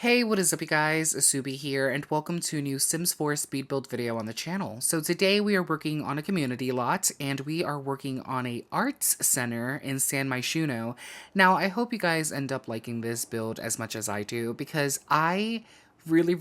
Hey, what is up you guys? Asoobie here, and welcome to a new Sims 4 speed build video on the channel. So today we are working on a community lot, and we are working on a arts center in San Myshuno. Now, I hope you guys end up liking this build as much as I do, because I really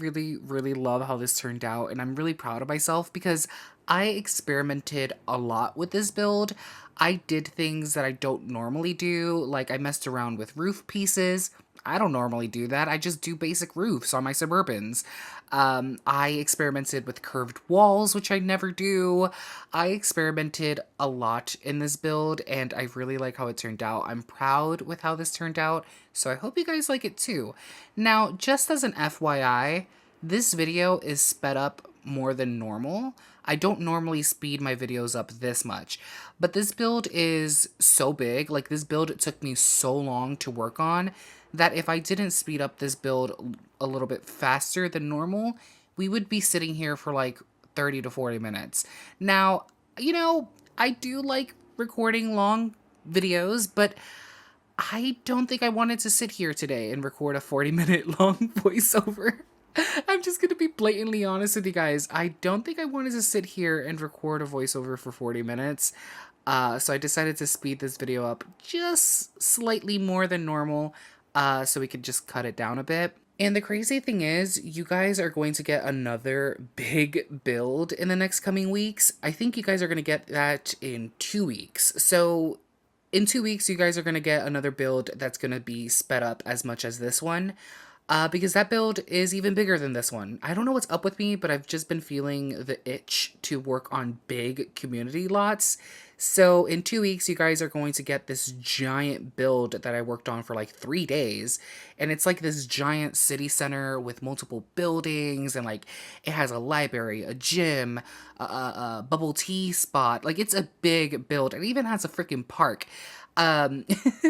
love how this turned out, and I'm really proud of myself because I experimented a lot with this build. I did things that I don't normally do, like I messed around with roof pieces. I don't normally do that. I just do basic roofs on my Suburbans. I experimented with curved walls, which I never do. I experimented a lot in this build, and I really like how it turned out. I'm proud with how this turned out, so I hope you guys like it too. Now, just as an FYI, this video is sped up more than normal. I don't normally speed my videos up this much, but this build is so big, like this build took me so long to work on, that if I didn't speed up this build a little bit faster than normal, we would be sitting here for like 30 to 40 minutes. Now, I do like recording long videos, but I don't think I wanted to sit here today and record a 40-minute long voiceover. I'm just gonna be blatantly honest with you guys. I don't think I wanted to sit here and record a voiceover for 40 minutes. So I decided to speed this video up just slightly more than normal, so we could just cut it down a bit. And the crazy thing is, you guys are going to get another big build in the next coming weeks. I think you guys are going to get that in 2 weeks. So in 2 weeks, you guys are going to get another build that's going to be sped up as much as this one. Because that build is even bigger than this one. I don't know what's up with me, but I've just been feeling the itch to work on big community lots. So in 2 weeks, you guys are going to get this giant build that I worked on for like 3 days. And it's like this giant city center with multiple buildings, and like it has a library, a gym, a bubble tea spot. Like it's a big build. It even has a freaking park. Um,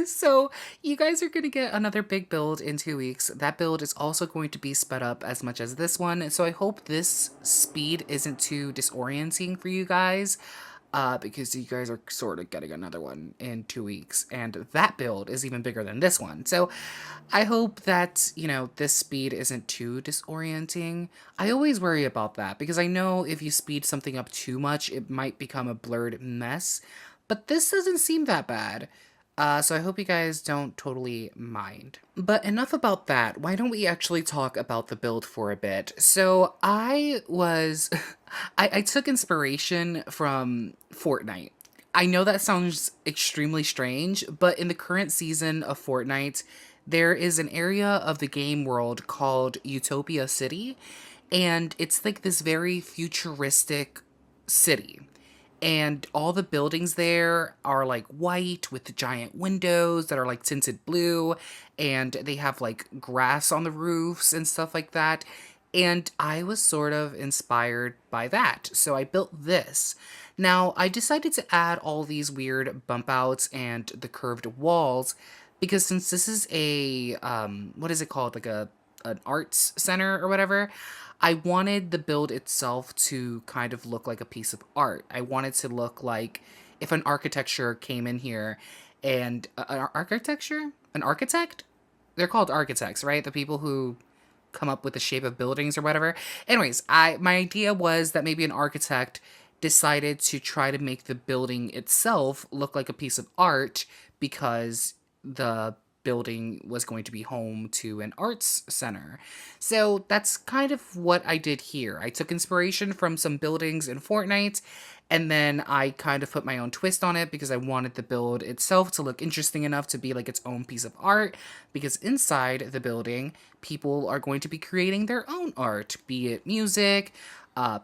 so you guys are going to get another big build in 2 weeks. That build is also going to be sped up as much as this one. So I hope this speed isn't too disorienting for you guys. Because you guys are sort of getting another one in 2 weeks, and that build is even bigger than this one. So I hope that, this speed isn't too disorienting. I always worry about that because I know if you speed something up too much, it might become a blurred mess, but this doesn't seem that bad. So I hope you guys don't totally mind. But enough about that. Why don't we actually talk about the build for a bit? So I was, I took inspiration from Fortnite. I know that sounds extremely strange, but in the current season of Fortnite, there is an area of the game world called Utopia City, and it's like this very futuristic city, and all the buildings there are like white with the giant windows that are like tinted blue, and they have like grass on the roofs and stuff like that. And I was sort of inspired by that, so I built this. Now, I decided to add all these weird bump outs and the curved walls because since this is a what is it called, like a an arts center or whatever, I wanted the build itself to kind of look like a piece of art. I wanted to look like if an architecture came in here, and an architecture? An architect? They're called architects, right? The people who come up with the shape of buildings or whatever. Anyways, my idea was that maybe an architect decided to try to make the building itself look like a piece of art because the building was going to be home to an arts center. So that's kind of what I did here. I took inspiration from some buildings in Fortnite, and then I kind of put my own twist on it because I wanted the build itself to look interesting enough to be like its own piece of art, because inside the building, people are going to be creating their own art, be it music,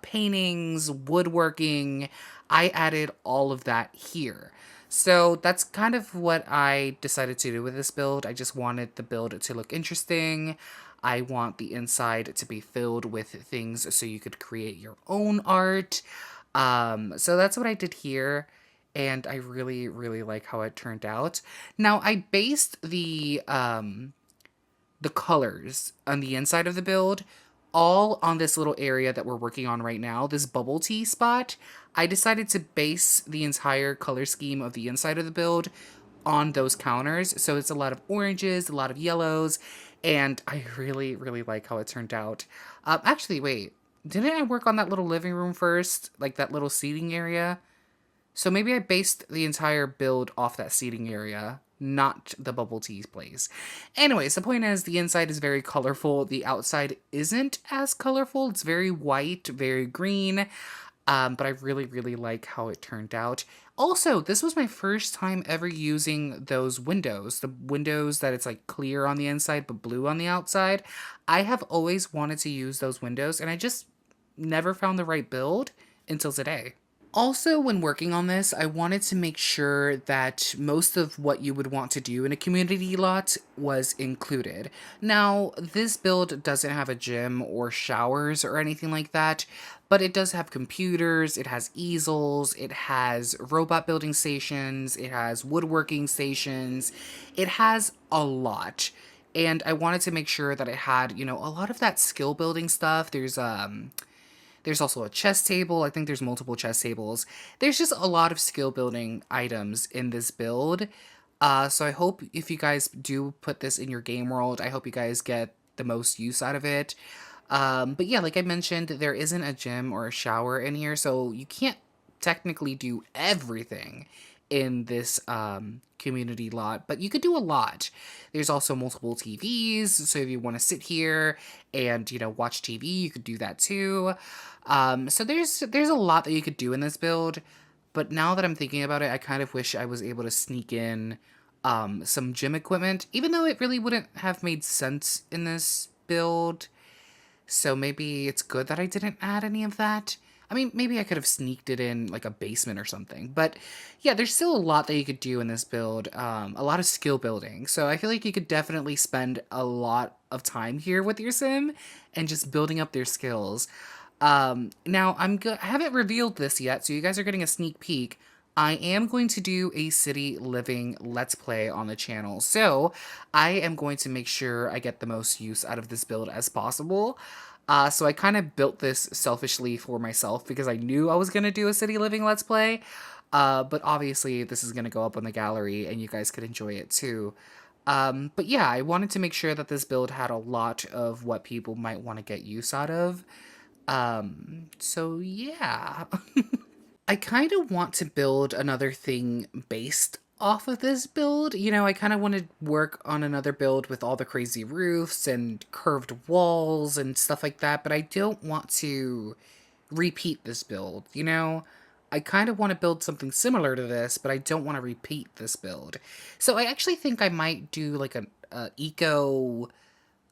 paintings, woodworking. I added all of that here. So that's kind of what I decided to do with this build. I just wanted the build to look interesting. I want the inside to be filled with things so you could create your own art. So that's what I did here, and I really like how it turned out. Now, I based the colors on the inside of the build all on this little area that we're working on right now, this bubble tea spot. I decided to base the entire color scheme of the inside of the build on those counters. So it's a lot of oranges, a lot of yellows, And I really, really like how it turned out. Actually, wait, didn't I work on that little living room first? Like that little seating area? So maybe I based the entire build off that seating area, not the bubble tea place. Anyways, the point is the inside is very colorful. The outside isn't as colorful. It's very white, very green. But I really, really like how it turned out. Also, this was my first time ever using those windows. The windows that it's like clear on the inside but blue on the outside. I have always wanted to use those windows and I just never found the right build until today. Also, when working on this, I wanted to make sure that most of what you would want to do in a community lot was included. Now, this build doesn't have a gym or showers or anything like that, but it does have computers, it has easels, it has robot building stations, it has woodworking stations, it has a lot. And I wanted to make sure that it had, a lot of that skill building stuff. There's also a chess table. I think there's multiple chess tables. There's just a lot of skill building items in this build. So I hope if you guys do put this in your game world, I hope you guys get the most use out of it. But yeah, like I mentioned, there isn't a gym or a shower in here, so you can't technically do everything in this community lot, but you could do a lot. There's also multiple TVs, so if you want to sit here and watch TV, you could do that too. So there's a lot that you could do in this build, but now that I'm thinking about it, I kind of wish I was able to sneak in some gym equipment, even though it really wouldn't have made sense in this build. So maybe it's good that I didn't add any of that. I mean, maybe I could have sneaked it in like a basement or something. But yeah, there's still a lot that you could do in this build. A lot of skill building. So I feel like you could definitely spend a lot of time here with your sim and just building up their skills. Now I haven't revealed this yet, so you guys are getting a sneak peek. I am going to do a city living let's play on the channel. So I am going to make sure I get the most use out of this build as possible. So I kind of built this selfishly for myself because I knew I was going to do a city living let's play. But obviously this is going to go up on the gallery and you guys could enjoy it too. But yeah, I wanted to make sure that this build had a lot of what people might want to get use out of. So yeah. I kind of want to build another thing based off of this build. I kind of want to work on another build with all the crazy roofs and curved walls and stuff like that, but I don't want to repeat this build, I kind of want to build something similar to this, but I don't want to repeat this build. So I actually think I might do like a eco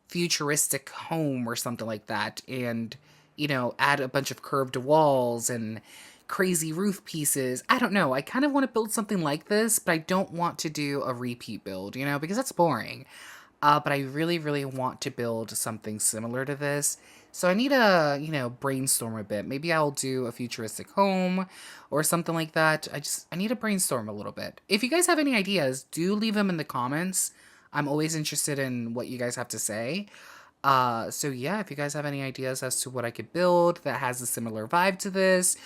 futuristic home or something like that and add a bunch of curved walls and crazy roof pieces. I don't know. I kind of want to build something like this, but I don't want to do a repeat build, because that's boring. But I really, really want to build something similar to this. So I need to, brainstorm a bit. Maybe I'll do a futuristic home or something like that. I need to brainstorm a little bit. If you guys have any ideas, do leave them in the comments. I'm always interested in what you guys have to say. So yeah, if you guys have any ideas as to what I could build that has a similar vibe to this,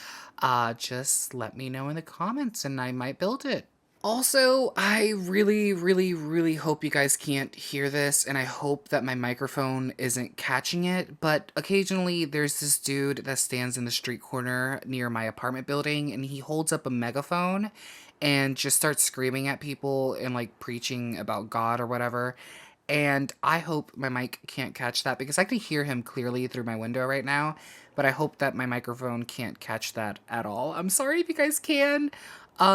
just let me know in the comments and I might build it. Also, I really, really, really hope you guys can't hear this, and I hope that my microphone isn't catching it, but occasionally there's this dude that stands in the street corner near my apartment building, and he holds up a megaphone and just starts screaming at people and, like, preaching about God or whatever. And I hope my mic can't catch that because I can hear him clearly through my window right now, but I hope that my microphone can't catch that at all. I'm sorry if you guys can.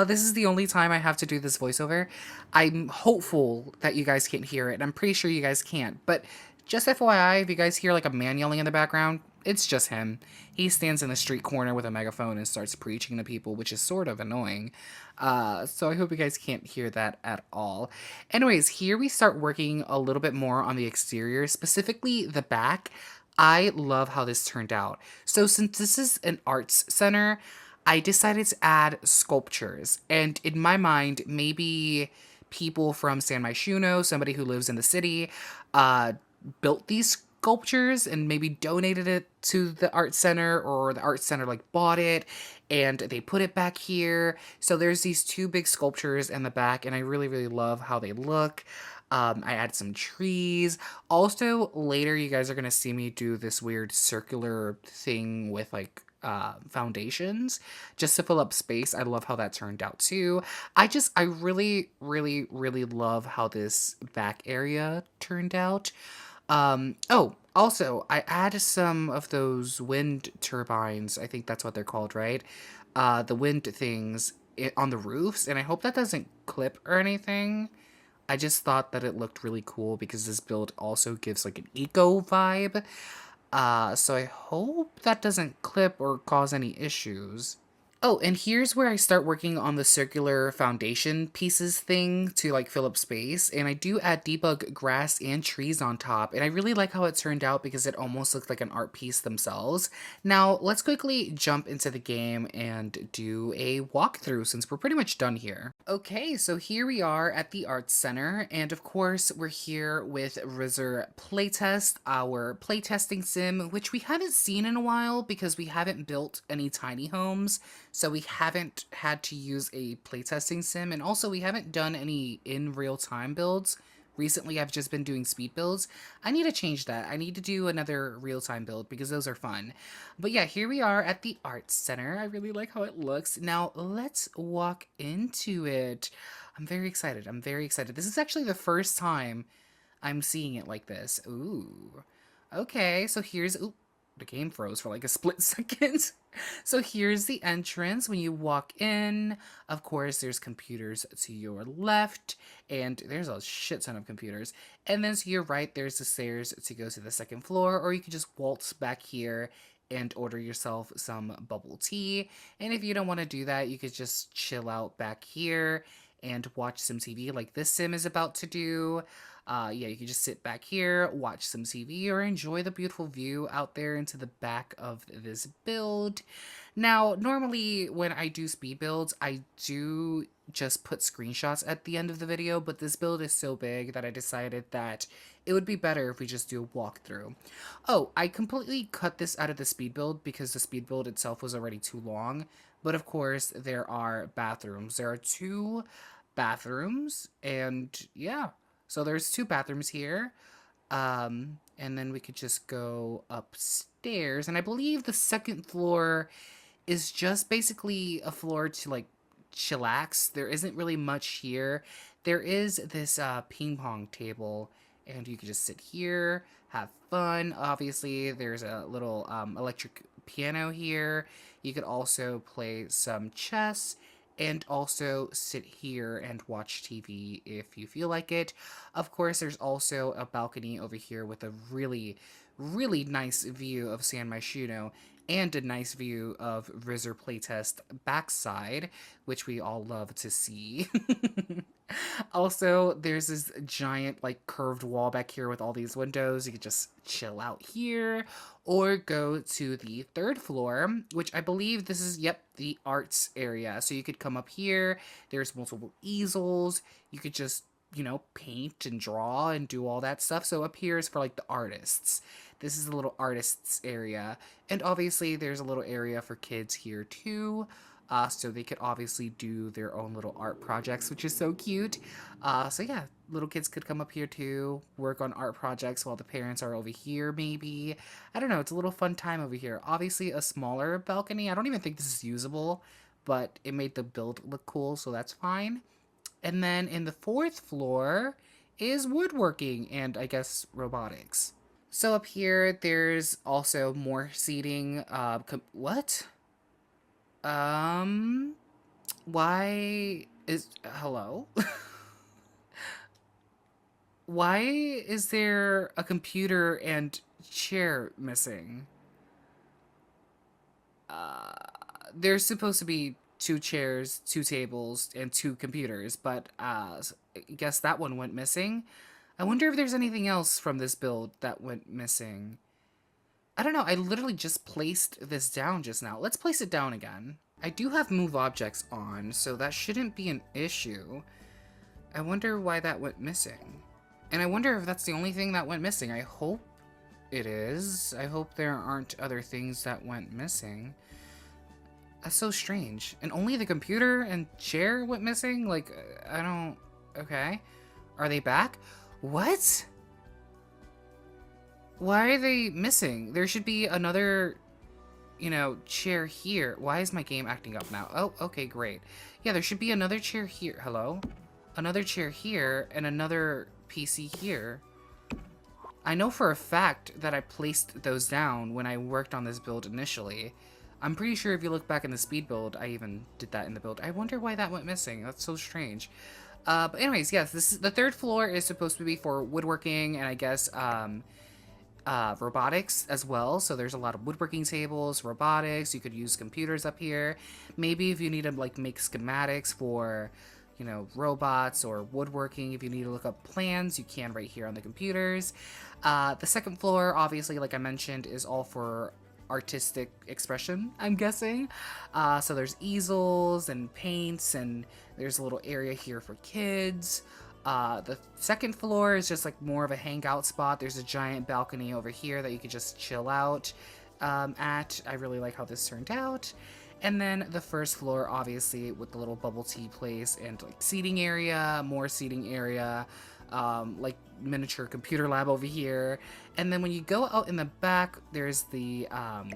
This is the only time I have to do this voiceover. I'm hopeful that you guys can't hear it, and I'm pretty sure you guys can't. But just FYI, if you guys hear like a man yelling in the background, it's just him. He stands in the street corner with a megaphone and starts preaching to people, which is sort of annoying. So I hope you guys can't hear that at all. Anyways, here we start working a little bit more on the exterior, specifically the back. I love how this turned out. So since this is an arts center, I decided to add sculptures. And in my mind, maybe people from San Myshuno, somebody who lives in the city, built these sculptures and maybe donated it to the art center, or the art center like bought it and they put it back here. So there's these two big sculptures in the back and I really, really love how they look. I added some trees. Also, later you guys are gonna see me do this weird circular thing with like foundations just to fill up space. I love how that turned out too. I really, really, really love how this back area turned out. Oh, also, I added some of those wind turbines. I think that's what they're called, right? The wind things on the roofs, and I hope that doesn't clip or anything. I just thought that it looked really cool because this build also gives like an eco vibe. So I hope that doesn't clip or cause any issues. Oh, and here's where I start working on the circular foundation pieces thing to like fill up space. And I do add debug grass and trees on top. And I really like how it turned out because it almost looked like an art piece themselves. Now, let's quickly jump into the game and do a walkthrough since we're pretty much done here. Okay, so here we are at the Arts Center. And of course, we're here with RZR Playtest, our playtesting sim, which we haven't seen in a while because we haven't built any tiny homes. So we haven't had to use a playtesting sim, and also we haven't done any in real time builds. Recently, I've just been doing speed builds. I need to change that. I need to do another real time build because those are fun. But yeah, here we are at the Arts Center. I really like how it looks. Now, let's walk into it. I'm very excited. I'm very excited. This is actually the first time I'm seeing it like this. Ooh. Okay, so here's... Ooh, the game froze for like a split second. So here's the entrance when you walk in. Of course, there's computers to your left, and there's a shit ton of computers. And then to your right, there's the stairs to go to the second floor, or you can just waltz back here and order yourself some bubble tea. And if you don't want to do that, you could just chill out back here and watch some TV like this sim is about to do. Yeah, you can just sit back here, watch some TV, or enjoy the beautiful view out there into the back of this build. Now, normally when I do speed builds, I do just put screenshots at the end of the video, but this build is so big that I decided that it would be better if we just do a walkthrough. Oh, I completely cut this out of the speed build because the speed build itself was already too long. But of course, there are bathrooms. There are 2 bathrooms, and yeah. So there's 2 bathrooms here. And then we could just go upstairs. And I believe the second floor is just basically a floor to like chillax. There isn't really much here. There is this ping pong table, and you can just sit here, have fun. Obviously, there's a little electric piano here. You could also play some chess and also sit here and watch TV if you feel like it. Of course, there's also a balcony over here with a really, really nice view of San Myshuno and a nice view of RZR Playtest backside, which we all love to see. Also, there's this giant, like, curved wall back here with all these windows. You could just chill out here or go to the 3rd floor, which I believe this is, yep, the arts area. So you could come up here. There's multiple easels. You could just, you know, paint and draw and do all that stuff. So up here is for, like, the artists. This is a little artists area. And obviously, there's a little area for kids here, too. So they could obviously do their own little art projects, which is so cute. So yeah, little kids could come up here too, work on art projects while the parents are over here maybe. I don't know, it's a little fun time over here. Obviously a smaller balcony. I don't even think this is usable, but it made the build look cool, so that's fine. And then in the 4th floor is woodworking and I guess robotics. So up here, there's also more seating. What? Um, why is, hello? Why is there a computer and chair missing? Uh, there's supposed to be 2 chairs, 2 tables, and 2 computers, but I guess that one went missing. I wonder if there's anything else from this build that went missing. I don't know, I literally just placed this down just now. Let's place it down again. I do have move objects on, so that shouldn't be an issue. I wonder why that went missing. And I wonder if that's the only thing that went missing. I hope it is. I hope there aren't other things that went missing. That's so strange. And only the computer and chair went missing? Like, I don't... Okay. Are they back? What? Why are they missing? There should be another, you know, chair here. Why is my game acting up now? Oh, okay, great. Yeah, there should be another chair here. Hello? Another chair here and another PC here. I know for a fact that I placed those down when I worked on this build initially. I'm pretty sure if you look back in the speed build, I even did that in the build. I wonder why that went missing. That's so strange. But anyways, yes, this is the third floor is supposed to be for woodworking and I guess robotics as well. So there's a lot of woodworking tables, robotics. You could use computers up here. Maybe if you need to like make schematics for, you know, robots or woodworking, if you need to look up plans, you can right here on the computers. The second floor, obviously, like I mentioned, is all for artistic expression, I'm guessing. So there's easels and paints, and there's a little area here for kids. The second floor is just like more of a hangout spot. There's a giant balcony over here that you could just chill out at. I really like how this turned out. And then the first floor, obviously, with the little bubble tea place and like seating area, more seating area, like miniature computer lab over here. And then when you go out in the back, there's the,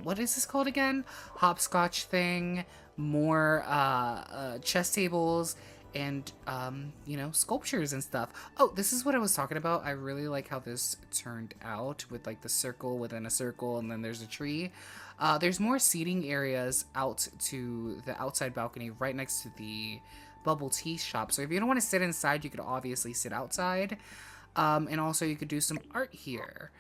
what is this called again? Hopscotch thing, more chess tables, and, you know, sculptures and stuff. Oh, this is what I was talking about. I really like how this turned out with like the circle within a circle, and then there's a tree. There's more seating areas out to the outside balcony right next to the bubble tea shop. So if you don't want to sit inside, you could obviously sit outside. And also you could do some art here.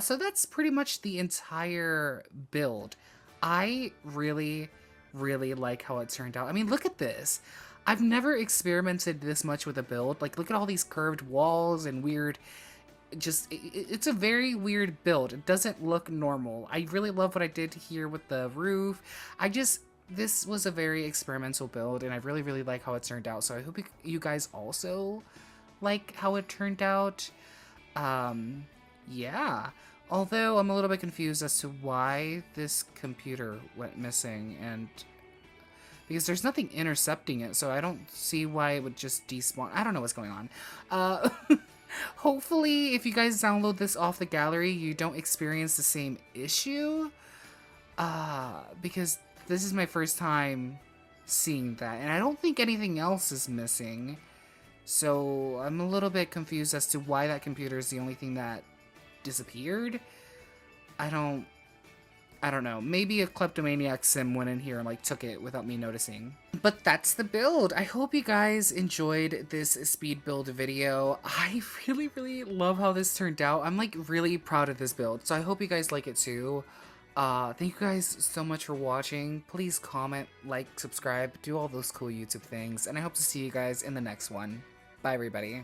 So that's pretty much the entire build. I really, really like how it turned out. I mean, look at this. I've never experimented this much with a build. Like, look at all these curved walls and weird... it's a very weird build. It doesn't look normal. I really love what I did here with the roof. This was a very experimental build, and I really, really like how it turned out. So I hope you guys also like how it turned out. Yeah. Although I'm a little bit confused as to why this computer went missing, and because there's nothing intercepting it, so I don't see why it would just despawn. I don't know what's going on. Hopefully, if you guys download this off the gallery, you don't experience the same issue. Because this is my first time seeing that, and I don't think anything else is missing. So I'm a little bit confused as to why that computer is the only thing that disappeared. I don't know. Maybe a kleptomaniac sim went in here and like took it without me noticing. But that's the build. I hope you guys enjoyed this speed build video. I really, really love how this turned out. I'm like really proud of this build. So I hope you guys like it too. Thank you guys so much for watching. Please comment, like, subscribe, do all those cool YouTube things. And I hope to see you guys in the next one. Bye, everybody.